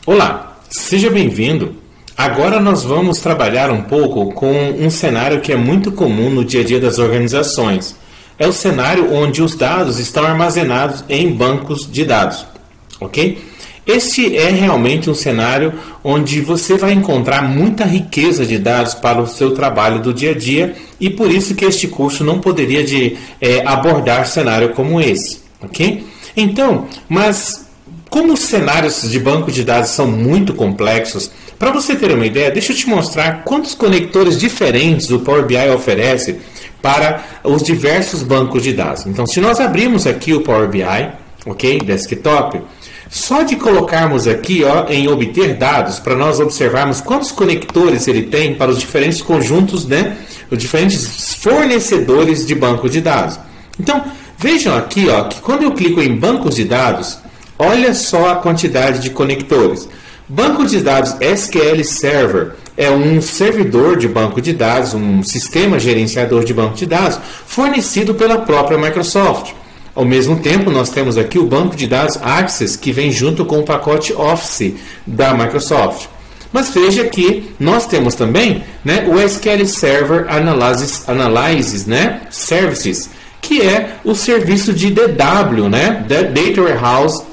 Olá, seja bem-vindo. Agora nós vamos trabalhar um pouco com um cenário que é muito comum no dia a dia das organizações. É o cenário onde os dados estão armazenados em bancos de dados, ok? Este é realmente um cenário onde você vai encontrar muita riqueza de dados para o seu trabalho do dia a dia e por isso que este curso não poderia abordar cenário como esse, ok? Então, mas como os cenários de banco de dados são muito complexos, para você ter uma ideia, deixa eu te mostrar quantos conectores diferentes o Power BI oferece para os diversos bancos de dados. Então, se nós abrirmos aqui o Power BI, ok, desktop, só de colocarmos aqui em obter dados, para nós observarmos quantos conectores ele tem para os diferentes conjuntos, né, os diferentes fornecedores de banco de dados. Então, vejam aqui que quando eu clico em bancos de dados, olha só a quantidade de conectores. Banco de dados SQL Server é um servidor de banco de dados, um sistema gerenciador de banco de dados fornecido pela própria Microsoft. Ao mesmo tempo, nós temos aqui o banco de dados Access, que vem junto com o pacote Office da Microsoft. Mas veja que nós temos também, né, o SQL Server Analysis, né, Services, que é o serviço de DW, né, Data Warehouse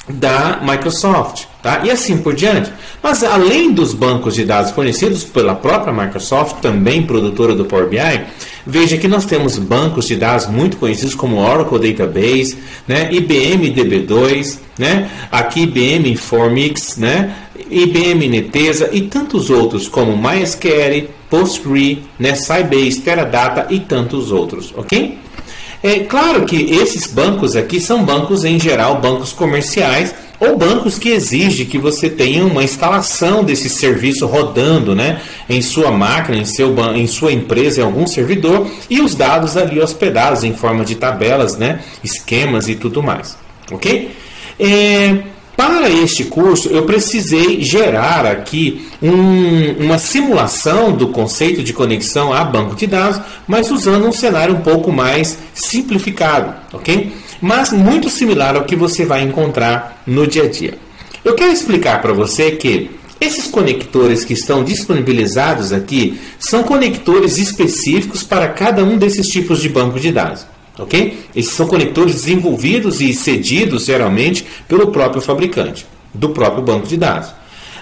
da Microsoft, tá? E assim por diante. Mas além dos bancos de dados fornecidos pela própria Microsoft, também produtora do Power BI, veja que nós temos bancos de dados muito conhecidos como Oracle Database, né? IBM DB2, né? Aqui IBM Informix, né? IBM Netezza e tantos outros como MySQL, Postgre, né? Sybase, Teradata e tantos outros, ok? É claro que esses bancos aqui são bancos, em geral, bancos comerciais ou bancos que exigem que você tenha uma instalação desse serviço rodando, né, em sua máquina, em sua empresa, em algum servidor, e os dados ali hospedados em forma de tabelas, né, esquemas e tudo mais. Ok? Para este curso, eu precisei gerar aqui uma simulação do conceito de conexão a banco de dados, mas usando um cenário um pouco mais simplificado, ok? Mas muito similar ao que você vai encontrar no dia a dia. Eu quero explicar para você que esses conectores que estão disponibilizados aqui são conectores específicos para cada um desses tipos de banco de dados. Ok? Esses são conectores desenvolvidos e cedidos geralmente pelo próprio fabricante, do próprio banco de dados.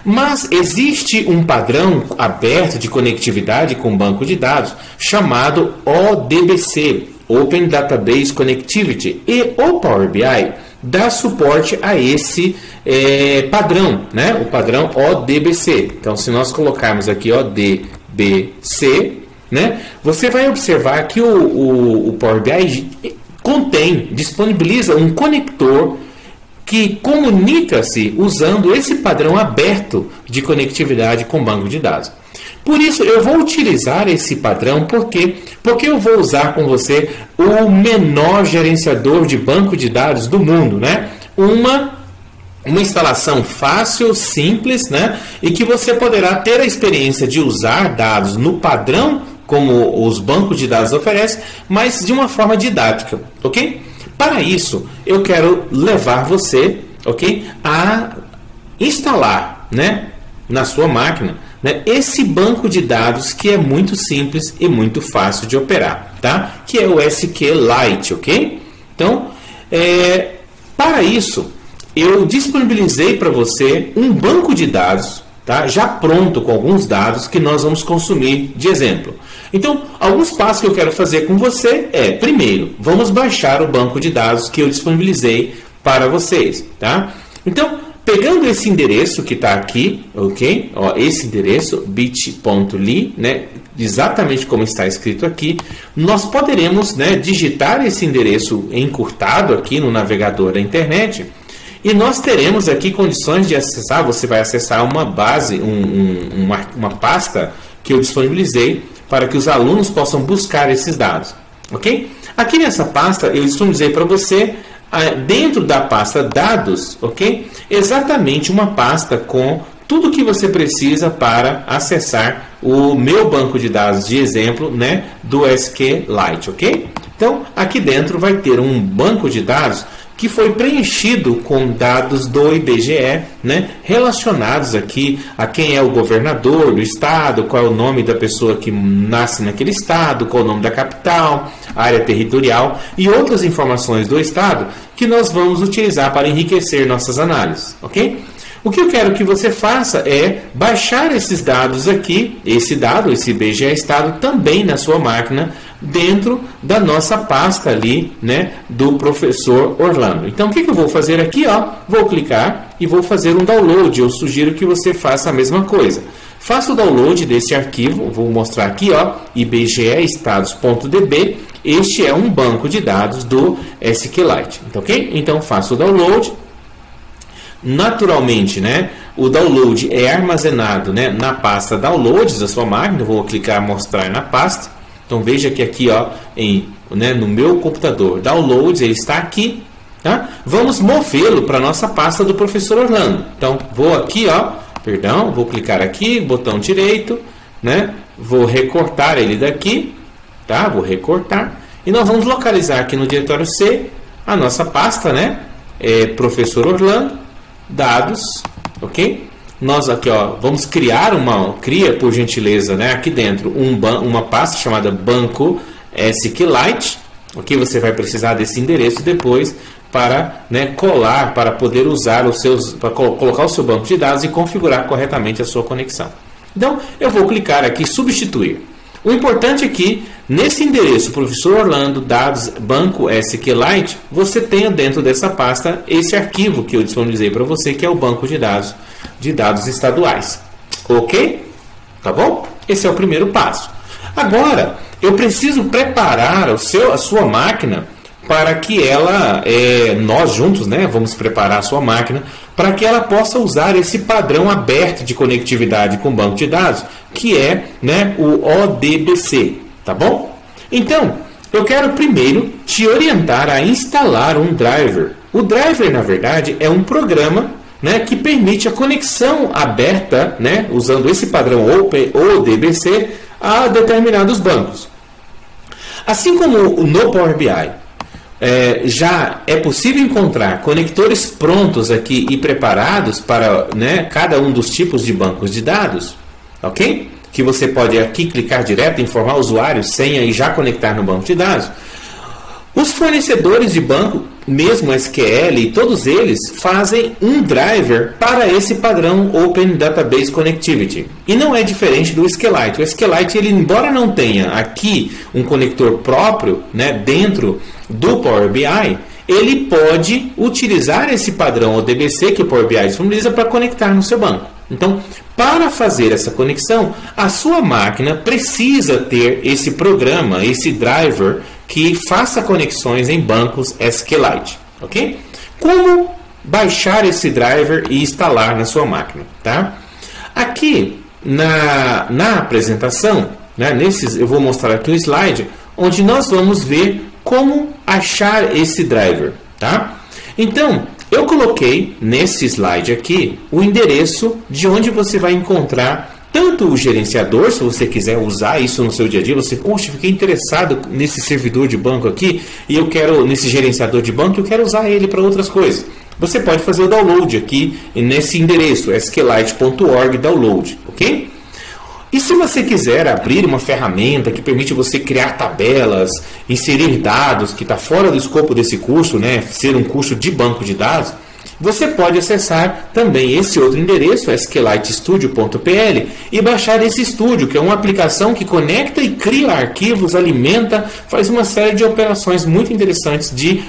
Mas existe um padrão aberto de conectividade com o banco de dados chamado ODBC, Open Database Connectivity, e o Power BI dá suporte a esse padrão, né? O padrão ODBC. Então, se nós colocarmos aqui ODBC, né, você vai observar que o Power BI disponibiliza um conector que comunica-se usando esse padrão aberto de conectividade com banco de dados. Por isso, eu vou utilizar esse padrão porque eu vou usar com você o menor gerenciador de banco de dados do mundo, né? Uma instalação fácil, simples, né? E que você poderá ter a experiência de usar dados no padrão como os bancos de dados oferecem, mas de uma forma didática, ok? Para isso, eu quero levar você, ok, a instalar, né, na sua máquina, né, esse banco de dados que é muito simples e muito fácil de operar, tá? Que é o SQLite, ok? Então, para isso, eu disponibilizei para você um banco de dados, tá? Já pronto com alguns dados que nós vamos consumir de exemplo. Então, alguns passos que eu quero fazer com você primeiro, vamos baixar o banco de dados que eu disponibilizei para vocês, tá? Então, pegando esse endereço que está aqui, ok? Esse endereço, bit.ly, né? Exatamente como está escrito aqui, nós poderemos, né, digitar esse endereço encurtado aqui no navegador da internet. E nós teremos aqui condições de acessar, você vai acessar uma base, uma pasta que eu disponibilizei para que os alunos possam buscar esses dados, ok? Aqui nessa pasta eu disponibilizei para você, dentro da pasta dados, ok? Exatamente uma pasta com tudo que você precisa para acessar o meu banco de dados de exemplo, né, do SQLite, ok? Então, aqui dentro vai ter um banco de dados que foi preenchido com dados do IBGE, né, relacionados aqui a quem é o governador do estado, qual é o nome da pessoa que nasce naquele estado, qual é o nome da capital, área territorial e outras informações do estado que nós vamos utilizar para enriquecer nossas análises, ok? O que eu quero que você faça é baixar esses dados aqui, esse IBGE Estado, também na sua máquina, dentro da nossa pasta ali, né, do professor Orlando. Então, o que eu vou fazer aqui? Ó, vou clicar e vou fazer um download. Eu sugiro que você faça a mesma coisa. Faça o download desse arquivo, vou mostrar aqui, ó, ibgeestados.db. Este é um banco de dados do SQLite, tá, ok? Então, faça o download. Naturalmente, né, o download é armazenado, né, na pasta Downloads da sua máquina. Eu vou clicar mostrar na pasta. Então veja que aqui, ó, no meu computador Downloads, ele está aqui, tá? Vamos movê-lo para a nossa pasta do professor Orlando. Então vou aqui, ó, vou clicar aqui, botão direito, né? Vou recortar ele daqui, tá? Vou recortar e nós vamos localizar aqui no diretório C a nossa pasta, né? Professor Orlando. Dados, ok? Nós aqui, ó, vamos criar cria por gentileza, né, aqui dentro uma pasta chamada banco SQLite, ok? Você vai precisar desse endereço depois para, né, colar, para poder usar para colocar o seu banco de dados e configurar corretamente a sua conexão. Então, eu vou clicar aqui substituir. O importante é que nesse endereço, professor Orlando, dados, banco SQLite, você tenha dentro dessa pasta esse arquivo que eu disponibilizei para você, que é o banco de dados estaduais. Ok? Tá bom? Esse é o primeiro passo. Agora, eu preciso preparar a sua máquina para que ela, nós juntos, né, vamos preparar a sua máquina para que ela possa usar esse padrão aberto de conectividade com o banco de dados, que é, né, o ODBC, tá bom? Então, eu quero primeiro te orientar a instalar um driver. O driver, na verdade, é um programa, né, que permite a conexão aberta, né, usando esse padrão ODBC a determinados bancos. Assim como no Power BI, já é possível encontrar conectores prontos aqui e preparados para, né, cada um dos tipos de bancos de dados, ok? Que você pode aqui clicar direto, informar o usuário, senha e já conectar no banco de dados. Os fornecedores de banco, mesmo SQL, todos eles fazem um driver para esse padrão Open Database Connectivity. E não é diferente do SQLite. O SQLite, ele, embora não tenha aqui um conector próprio, né, dentro do Power BI, ele pode utilizar esse padrão ODBC que o Power BI disponibiliza para conectar no seu banco. Então, para fazer essa conexão, a sua máquina precisa ter esse programa, esse driver, que faça conexões em bancos SQLite, ok? Como baixar esse driver e instalar na sua máquina, tá? Aqui na apresentação, né, eu vou mostrar aqui um slide onde nós vamos ver como achar esse driver, tá? Então, eu coloquei nesse slide aqui o endereço de onde você vai encontrar tanto o gerenciador, se você quiser usar isso no seu dia a dia, você, poxa, fiquei interessado nesse servidor de banco aqui e eu quero, nesse gerenciador de banco, eu quero usar ele para outras coisas. Você pode fazer o download aqui nesse endereço, sqlite.org download, ok? E se você quiser abrir uma ferramenta que permite você criar tabelas, inserir dados, que está fora do escopo desse curso, né, ser um curso de banco de dados, você pode acessar também esse outro endereço, sqlitestudio.pl, e baixar esse estúdio, que é uma aplicação que conecta e cria arquivos, alimenta, faz uma série de operações muito interessantes de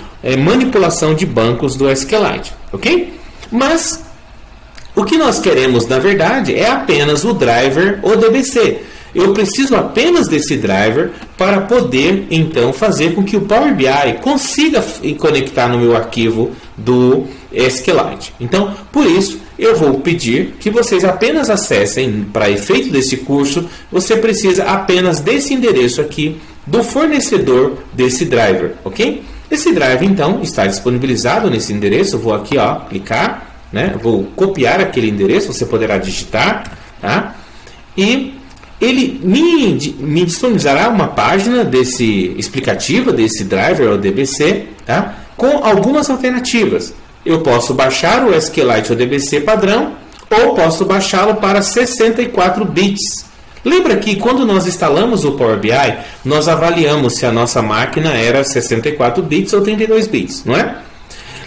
manipulação de bancos do SQLite, ok? Mas o que nós queremos, na verdade, é apenas o driver ODBC. Eu preciso apenas desse driver para poder, então, fazer com que o Power BI consiga conectar no meu arquivo do SQLite. Então, por isso, eu vou pedir que vocês apenas acessem, para efeito desse curso, você precisa apenas desse endereço aqui, do fornecedor desse driver, ok? Esse driver, então, está disponibilizado nesse endereço. Eu vou aqui, ó, clicar, né? Vou copiar aquele endereço, você poderá digitar, tá? E ele me disponibilizará uma página explicativa desse driver ODBC, tá? com algumas alternativas. Eu posso baixar o SQLite ODBC padrão ou posso baixá-lo para 64 bits. Lembra que quando nós instalamos o Power BI, nós avaliamos se a nossa máquina era 64 bits ou 32 bits, não é?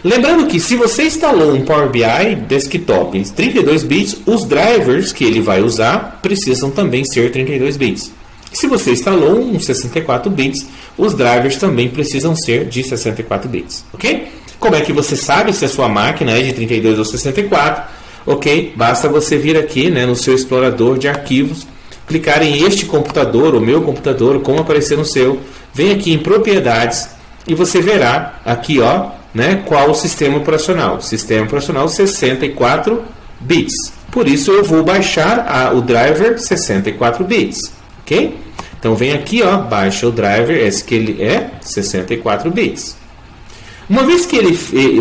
Lembrando que se você instalou um Power BI desktop em 32 bits, os drivers que ele vai usar precisam também ser 32 bits. Se você instalou um 64 bits, os drivers também precisam ser de 64 bits, ok? Como é que você sabe se a sua máquina é de 32 ou 64? Ok, basta você vir aqui, né, no seu explorador de arquivos, clicar em este computador, o meu computador, como aparecer no seu, vem aqui em propriedades e você verá aqui, ó, né, qual o sistema operacional. Sistema operacional 64 bits. Por isso eu vou baixar o driver 64 bits, ok? Então vem aqui, ó, baixa o driver, esse que ele é 64 bits. Uma vez que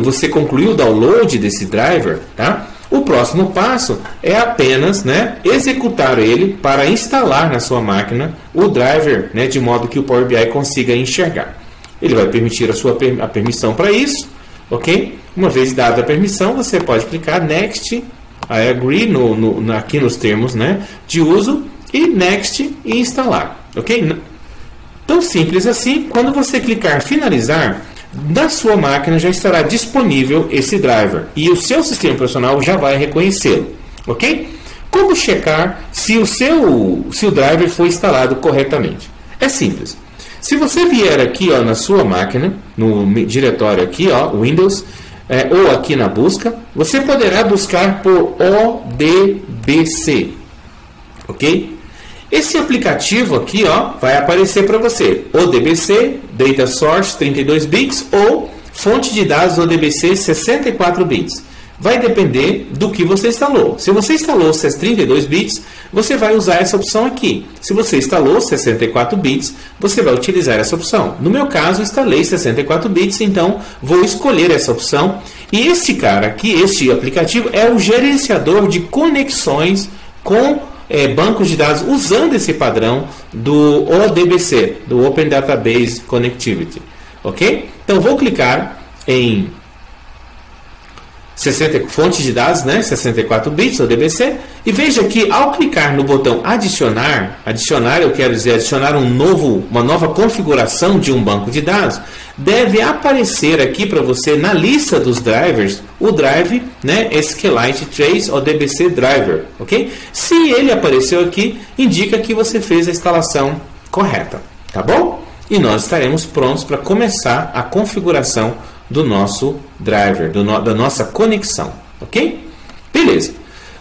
você concluiu o download desse driver, tá? O próximo passo é apenas, né, executar ele para instalar na sua máquina o driver, né, de modo que o Power BI consiga enxergar. Ele vai permitir a permissão para isso, ok? Uma vez dada a permissão, você pode clicar Next, I agree aqui nos termos, né, de uso e Next e instalar, ok? Tão simples assim. Quando você clicar Finalizar, na sua máquina já estará disponível esse driver e o seu sistema operacional já vai reconhecê-lo, ok? Como checar se o driver foi instalado corretamente? É simples. Se você vier aqui, ó, na sua máquina, no diretório aqui, ó, Windows, ou aqui na busca, você poderá buscar por ODBC, ok? Esse aplicativo aqui, ó, vai aparecer para você, ODBC, Data Source 32 bits ou fonte de dados ODBC 64 bits. Vai depender do que você instalou. Se você instalou 32 bits, você vai usar essa opção aqui. Se você instalou 64 bits, você vai utilizar essa opção. No meu caso, instalei 64 bits, então vou escolher essa opção. E este cara aqui, este aplicativo, é o gerenciador de conexões com bancos de dados usando esse padrão do ODBC, do Open Database Connectivity, ok? Então vou clicar em fonte de dados, né, 64 bits ODBC, e veja que ao clicar no botão adicionar, eu quero dizer adicionar uma nova configuração de um banco de dados, deve aparecer aqui para você na lista dos drivers o drive, né, SQLite Trace ODBC Driver, ok? Se ele apareceu aqui, indica que você fez a instalação correta, tá bom? E nós estaremos prontos para começar a configuração do nosso driver, da nossa conexão, ok? Beleza.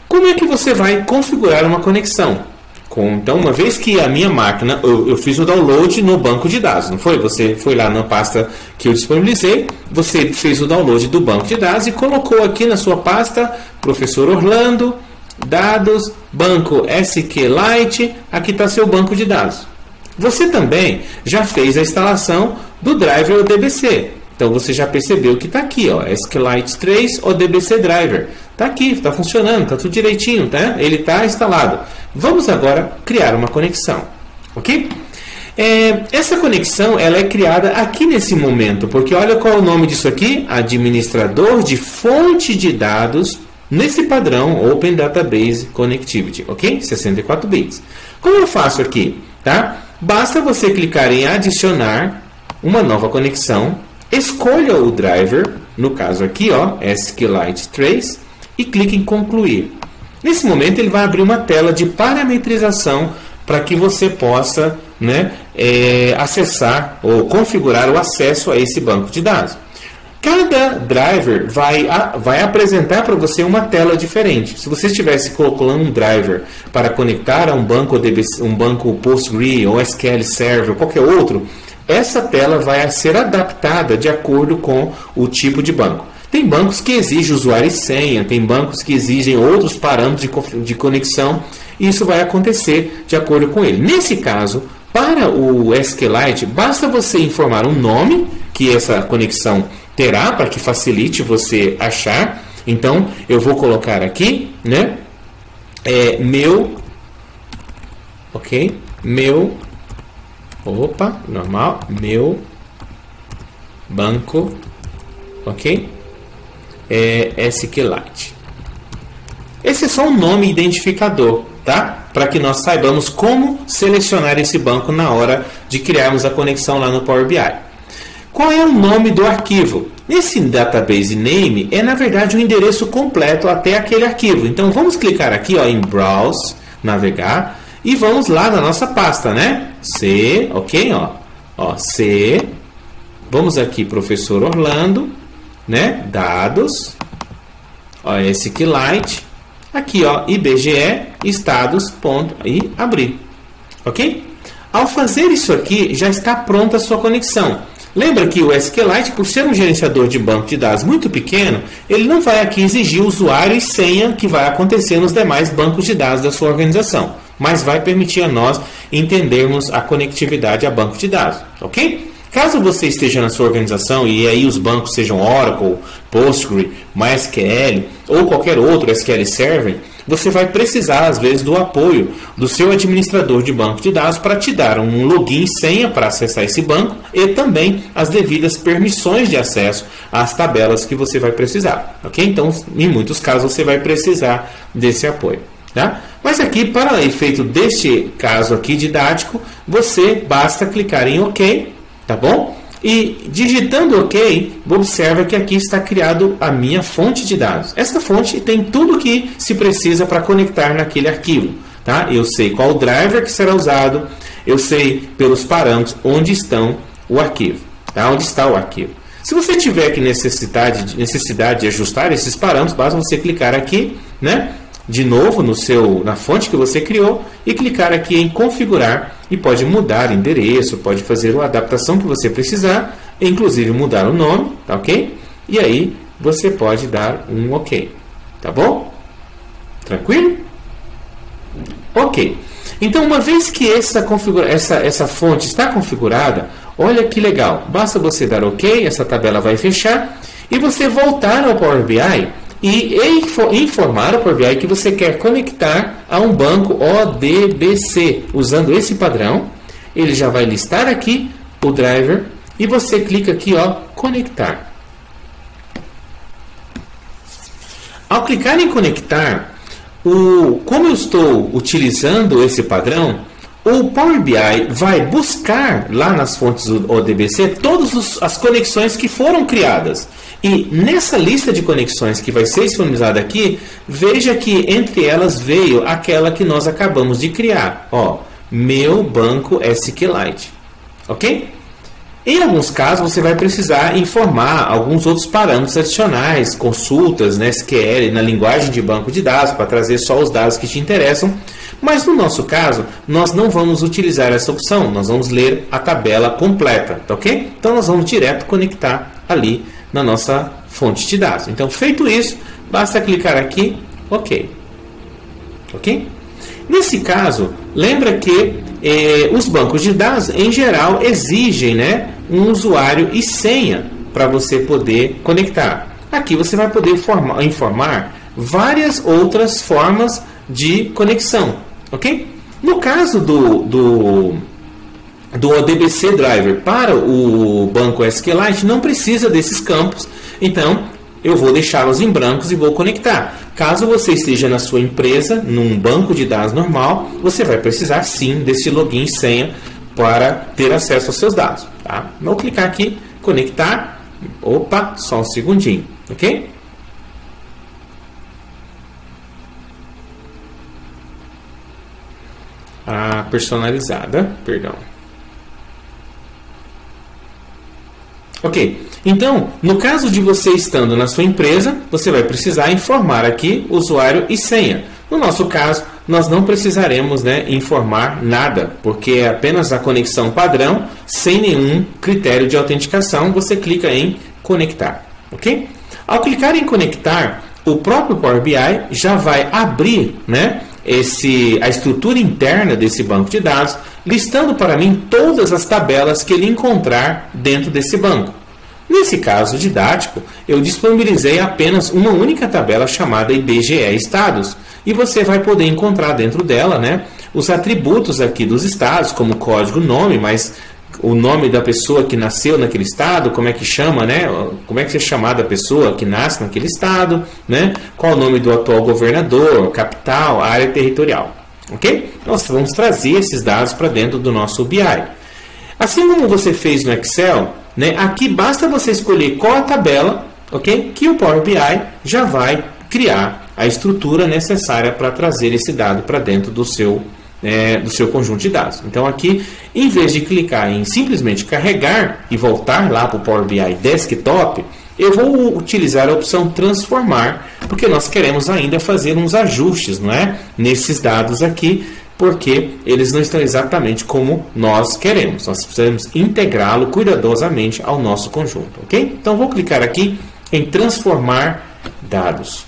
Como é que você vai configurar uma conexão? Então, uma vez que a minha máquina, eu fiz o download no banco de dados, não foi? Você foi lá na pasta que eu disponibilizei, você fez o download do banco de dados e colocou aqui na sua pasta, Professor Orlando, dados, banco SQLite, aqui está seu banco de dados. Você também já fez a instalação do driver ODBC. Então você já percebeu que está aqui, ó, SQLite Trace ODBC Driver. Está aqui, está funcionando, está tudo direitinho, tá? Ele está instalado. Vamos agora criar uma conexão, ok? Essa conexão ela é criada aqui nesse momento, porque olha qual é o nome disso aqui, administrador de fonte de dados nesse padrão Open Database Connectivity, ok? 64 bits. Como eu faço aqui, tá? Basta você clicar em adicionar uma nova conexão, escolha o driver, no caso aqui, ó, SQLite Trace, e clique em concluir. Nesse momento ele vai abrir uma tela de parametrização para que você possa, né, acessar ou configurar o acesso a esse banco de dados. Cada driver vai apresentar para você uma tela diferente. Se você estivesse colocando um driver para conectar a um banco DBC, um banco PostgreSQL ou SQL Server ou qualquer outro, essa tela vai ser adaptada de acordo com o tipo de banco. Tem bancos que exigem usuário e senha, tem bancos que exigem outros parâmetros de conexão, e isso vai acontecer de acordo com ele. Nesse caso, para o SQLite, basta você informar um nome que essa conexão terá para que facilite você achar. Então, eu vou colocar aqui, né, meu banco ok? SQLite. Esse é só um nome identificador, tá? Para que nós saibamos como selecionar esse banco na hora de criarmos a conexão lá no Power BI. Qual é o nome do arquivo? Esse database name é, na verdade, o endereço completo até aquele arquivo. Então, vamos clicar aqui, ó, em Browse, navegar, e vamos lá na nossa pasta, né? C, ok? C. Vamos aqui, professor Orlando, né? Dados, ó, SQLite. Aqui, ó, IBGE, estados, ponto, e abrir. Ok? Ao fazer isso aqui, já está pronta a sua conexão. Lembra que o SQLite, por ser um gerenciador de banco de dados muito pequeno, ele não vai aqui exigir usuário e senha que vai acontecer nos demais bancos de dados da sua organização, mas vai permitir a nós entendermos a conectividade a banco de dados, ok? Caso você esteja na sua organização e aí os bancos sejam Oracle, Postgre, MySQL ou qualquer outro SQL Server, você vai precisar, às vezes, do apoio do seu administrador de banco de dados para te dar um login e senha para acessar esse banco e também as devidas permissões de acesso às tabelas que você vai precisar. Ok? Então, em muitos casos, você vai precisar desse apoio. Tá? Mas aqui, para efeito deste caso aqui didático, você basta clicar em OK, tá bom? E digitando OK, observa que aqui está criado a minha fonte de dados. Essa fonte tem tudo que se precisa para conectar naquele arquivo. Tá? Eu sei qual driver que será usado, eu sei pelos parâmetros onde estão o arquivo, tá? Onde está o arquivo. Se você tiver aqui necessidade de ajustar esses parâmetros, basta você clicar aqui, né? De novo na fonte que você criou e clicar aqui em configurar e pode mudar o endereço, pode fazer a adaptação que você precisar, inclusive mudar o nome, tá ok? E aí você pode dar um OK, tá bom? Tranquilo? Ok. Então, uma vez que essa fonte está configurada, olha que legal, basta você dar OK, essa tabela vai fechar e você voltar ao Power BI e informar ao Power BI que você quer conectar a um banco ODBC usando esse padrão. Ele já vai listar aqui o driver e você clica aqui, ó, conectar. Ao clicar em conectar, como eu estou utilizando esse padrão, o Power BI vai buscar lá nas fontes do ODBC todas as conexões que foram criadas. E nessa lista de conexões que vai ser disponibilizada aqui, veja que entre elas veio aquela que nós acabamos de criar. Ó, meu banco SQLite. Ok? Em alguns casos, você vai precisar informar alguns outros parâmetros adicionais, consultas, né, SQL, na linguagem de banco de dados, para trazer só os dados que te interessam. Mas no nosso caso, nós não vamos utilizar essa opção, nós vamos ler a tabela completa, tá ok? Então, nós vamos direto conectar ali na nossa fonte de dados. Então, feito isso, basta clicar aqui, OK. Ok? Nesse caso, lembra que os bancos de dados, em geral, exigem, né, um usuário e senha para você poder conectar. Aqui você vai poder informar várias outras formas de conexão, ok? No caso do ODBC Driver para o banco SQLite, não precisa desses campos, então eu vou deixá-los em brancos e vou conectar. Caso você esteja na sua empresa, num banco de dados normal, você vai precisar sim desse login e senha para ter acesso aos seus dados. Tá? Vou clicar aqui, conectar. Opa, só um segundinho, ok? A personalizada, perdão. Ok, então, no caso de você estando na sua empresa, você vai precisar informar aqui usuário e senha. No nosso caso, nós não precisaremos, né, informar nada, porque é apenas a conexão padrão, sem nenhum critério de autenticação. Você clica em conectar, ok? Ao clicar em conectar, o próprio Power BI já vai abrir, né, a estrutura interna desse banco de dados, listando para mim todas as tabelas que ele encontrar dentro desse banco. Nesse caso didático, eu disponibilizei apenas uma única tabela chamada IBGE Estados, e você vai poder encontrar dentro dela, né, os atributos aqui dos estados, como código, nome, mas o nome da pessoa que nasceu naquele estado, como é que chama, né? Como é que é chamada a pessoa que nasce naquele estado, né? Qual o nome do atual governador, capital, área territorial, ok? Nós vamos trazer esses dados para dentro do nosso BI. Assim como você fez no Excel, né? Aqui basta você escolher qual a tabela, ok? Que o Power BI já vai criar a estrutura necessária para trazer esse dado para dentro do seu conjunto de dados. Então aqui, em vez de clicar em simplesmente carregar e voltar lá para o Power BI Desktop, eu vou utilizar a opção transformar, porque nós queremos ainda fazer uns ajustes, não é? Nesses dados aqui, porque eles não estão exatamente como nós queremos. Nós precisamos integrá-lo cuidadosamente ao nosso conjunto, ok? Então vou clicar aqui em transformar dados.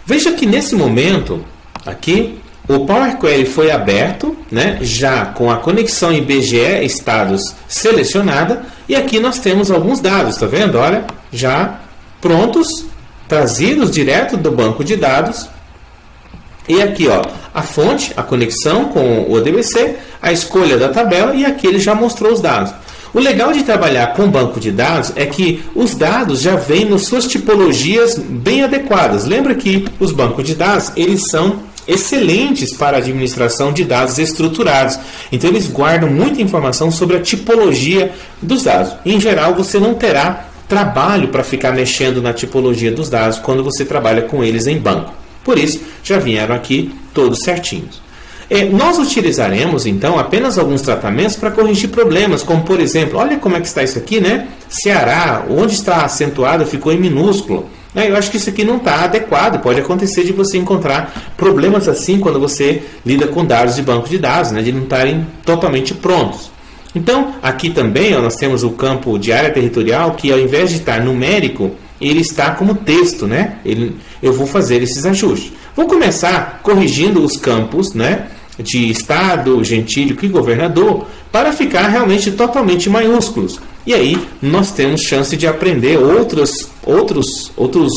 Veja que nesse momento, aqui, o Power Query foi aberto, né, já com a conexão IBGE Estados selecionada, e aqui nós temos alguns dados, está vendo? Olha, já prontos, trazidos direto do banco de dados. E aqui, ó, a fonte, a conexão com o ODBC, a escolha da tabela, e aqui ele já mostrou os dados. O legal de trabalhar com banco de dados é que os dados já vêm nas suas tipologias bem adequadas. Lembra que os bancos de dados, eles são excelentes para a administração de dados estruturados. Então, eles guardam muita informação sobre a tipologia dos dados. Em geral, você não terá trabalho para ficar mexendo na tipologia dos dados quando você trabalha com eles em banco. Por isso, já vieram aqui todos certinhos. Nós utilizaremos, então, apenas alguns tratamentos para corrigir problemas, como, por exemplo, olha como é que está isso aqui, né? Ceará, onde está acentuado, ficou em minúsculo. Eu acho que isso aqui não está adequado. Pode acontecer de você encontrar problemas assim quando você lida com dados de banco de dados, né? De não estarem totalmente prontos. Então, aqui também ó, nós temos o campo de área territorial, que ao invés de estar numérico, ele está como texto, né? Eu vou fazer esses ajustes. Vou começar corrigindo os campos, né? De estado, gentílico e governador, para ficar realmente totalmente maiúsculos. E aí nós temos chance de aprender outros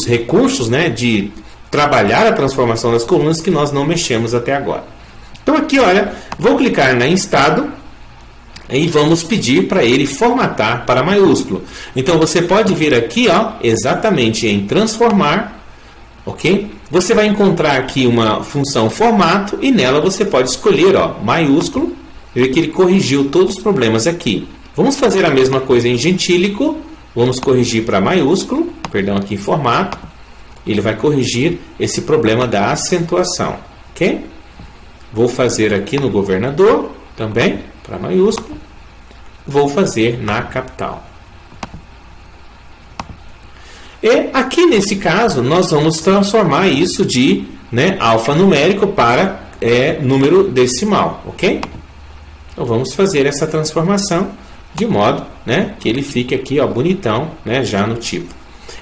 recursos, né, de trabalhar a transformação das colunas que nós não mexemos até agora. Então aqui, olha, vou clicar em estado e vamos pedir para ele formatar para maiúsculo. Então você pode vir aqui, ó, exatamente em transformar, ok? Você vai encontrar aqui uma função formato e nela você pode escolher, ó, maiúsculo. Vê que ele corrigiu todos os problemas aqui. Vamos fazer a mesma coisa em gentílico. Vamos corrigir para maiúsculo, perdão, aqui em formato. Ele vai corrigir esse problema da acentuação, ok? Vou fazer aqui no governador também para maiúsculo. Vou fazer na capital. E aqui nesse caso nós vamos transformar isso de, né, alfanumérico para número decimal, ok? Então vamos fazer essa transformação de modo, né, que ele fique aqui, ó, bonitão, né, já no tipo.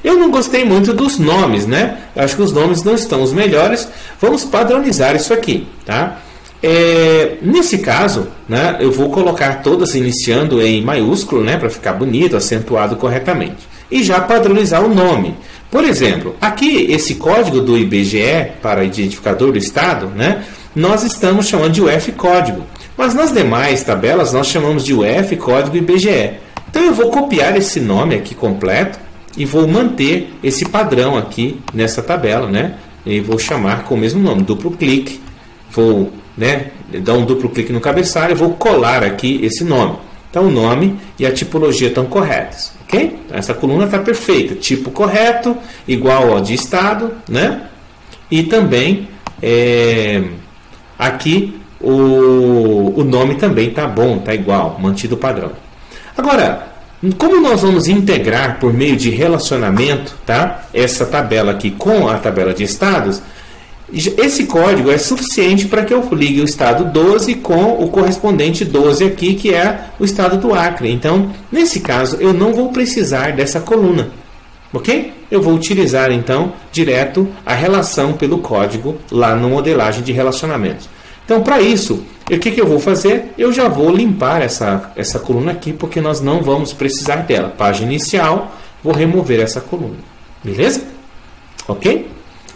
Eu não gostei muito dos nomes, né? Eu acho que os nomes não estão os melhores. Vamos padronizar isso aqui, tá? Nesse caso, né, eu vou colocar todas iniciando em maiúsculo, né, para ficar bonito, acentuado corretamente. E já padronizar o nome. Por exemplo, aqui esse código do IBGE para identificador do estado, né, nós estamos chamando de UF código. Mas nas demais tabelas nós chamamos de UF código IBGE. Então eu vou copiar esse nome aqui completo e vou manter esse padrão aqui nessa tabela, né? E vou chamar com o mesmo nome, duplo clique. Vou, né, dar um duplo clique no cabeçalho e vou colar aqui esse nome. Então o nome e a tipologia estão corretas, ok? Então, essa coluna está perfeita, tipo correto, igual ao de estado, né? E também aqui o nome também está bom, está igual, mantido o padrão. Agora, como nós vamos integrar por meio de relacionamento, tá, essa tabela aqui com a tabela de estados, esse código é suficiente para que eu ligue o estado 12 com o correspondente 12 aqui, que é o estado do Acre. Então, nesse caso, eu não vou precisar dessa coluna, ok? Eu vou utilizar, então, direto a relação pelo código lá no modelagem de relacionamentos. Então, para isso, o que eu vou fazer? Eu já vou limpar essa coluna aqui, porque nós não vamos precisar dela. Página inicial, vou remover essa coluna. Beleza? Ok?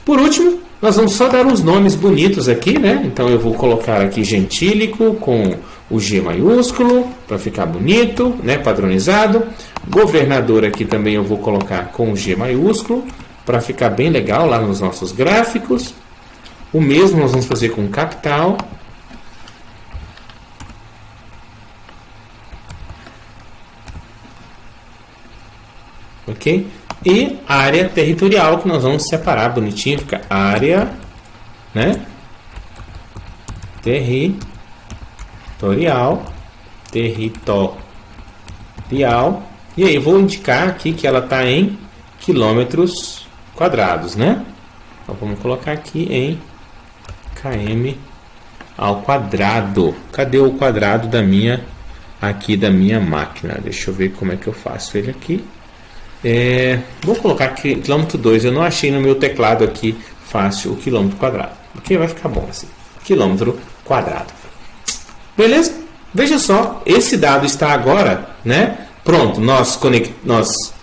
Por último, nós vamos só dar uns nomes bonitos aqui, né? Então eu vou colocar aqui gentílico com o G maiúsculo, para ficar bonito, né? Padronizado. Governador aqui também eu vou colocar com o G maiúsculo, para ficar bem legal lá nos nossos gráficos. O mesmo nós vamos fazer com capital. Ok? E área territorial, que nós vamos separar bonitinho, fica área, né? Territorial. E aí eu vou indicar aqui que ela está em quilômetros quadrados, né? Então vamos colocar aqui em km ao quadrado. Cadê o quadrado da minha máquina? Deixa eu ver como é que eu faço ele aqui. Vou colocar aqui quilômetro 2. Eu não achei no meu teclado aqui fácil o quilômetro quadrado, porque vai ficar bom assim, quilômetro quadrado. Beleza? Veja só, esse dado está agora, né? Pronto, nós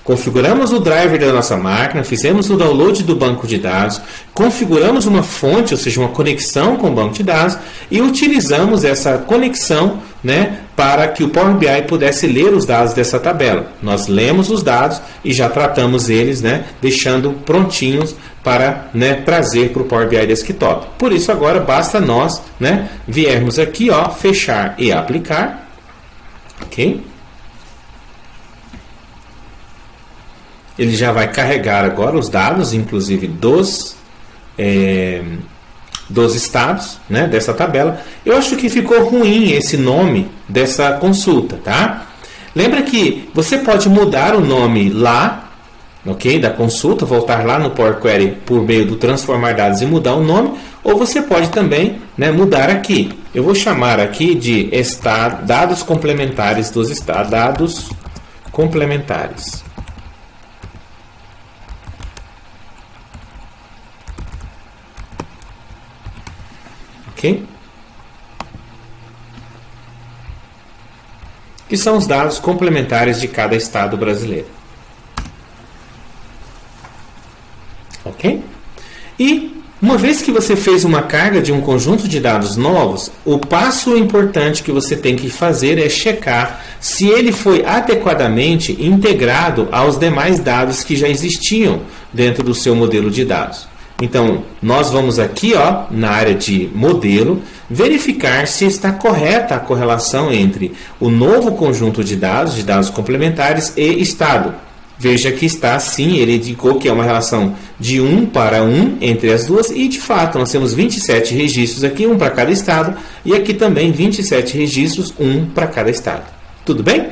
configuramos o driver da nossa máquina, fizemos o download do banco de dados, configuramos uma fonte, ou seja, uma conexão com o banco de dados, e utilizamos essa conexão, né, para que o Power BI pudesse ler os dados dessa tabela. Nós lemos os dados e já tratamos eles, né, deixando prontinhos para, né, trazer para o Power BI Desktop. Por isso agora basta nós, né, viermos aqui, ó, fechar e aplicar, ok? Ele já vai carregar agora os dados, inclusive dos estados, né, dessa tabela. Eu acho que ficou ruim esse nome dessa consulta, tá? Lembra que você pode mudar o nome lá, ok, da consulta, voltar lá no Power Query por meio do transformar dados e mudar o nome, ou você pode também, né, mudar aqui. Eu vou chamar aqui de dados complementares dos estados, dados complementares. Ok? Que são os dados complementares de cada estado brasileiro. Ok? E uma vez que você fez uma carga de um conjunto de dados novos, o passo importante que você tem que fazer é checar se ele foi adequadamente integrado aos demais dados que já existiam dentro do seu modelo de dados. Então, nós vamos aqui, ó, na área de modelo, verificar se está correta a correlação entre o novo conjunto de dados complementares e estado. Veja que está sim, ele indicou que é uma relação de 1 para 1 entre as duas, e de fato nós temos 27 registros aqui, 1 para cada estado, e aqui também 27 registros, 1 para cada estado. Tudo bem?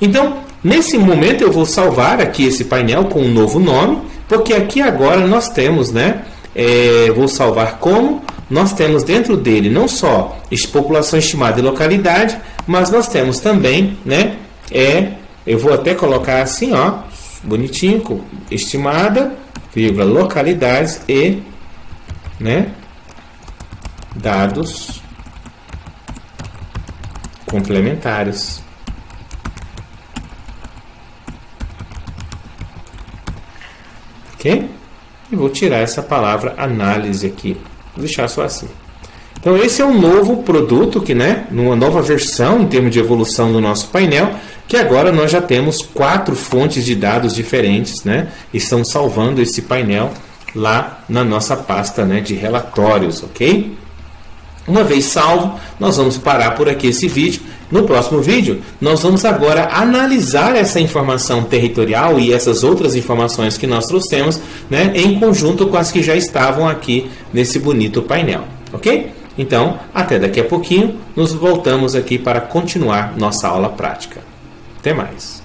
Então, nesse momento eu vou salvar aqui esse painel com um novo nome, porque aqui agora nós temos, né, vou salvar como, nós temos dentro dele não só população estimada e localidade, mas nós temos também, né, eu vou até colocar assim, ó, bonitinho, com estimada, vírgula, localidades e, né, dados complementares. Ok? E vou tirar essa palavra análise aqui. Vou deixar só assim. Então esse é um novo produto, que, né, numa nova versão em termos de evolução do nosso painel, que agora nós já temos 4 fontes de dados diferentes, né? E estão salvando esse painel lá na nossa pasta, né, de relatórios, ok? Uma vez salvo, nós vamos parar por aqui esse vídeo. No próximo vídeo, nós vamos agora analisar essa informação territorial e essas outras informações que nós trouxemos, né, em conjunto com as que já estavam aqui nesse bonito painel, ok? Então, até daqui a pouquinho, nos voltamos aqui para continuar nossa aula prática. Até mais!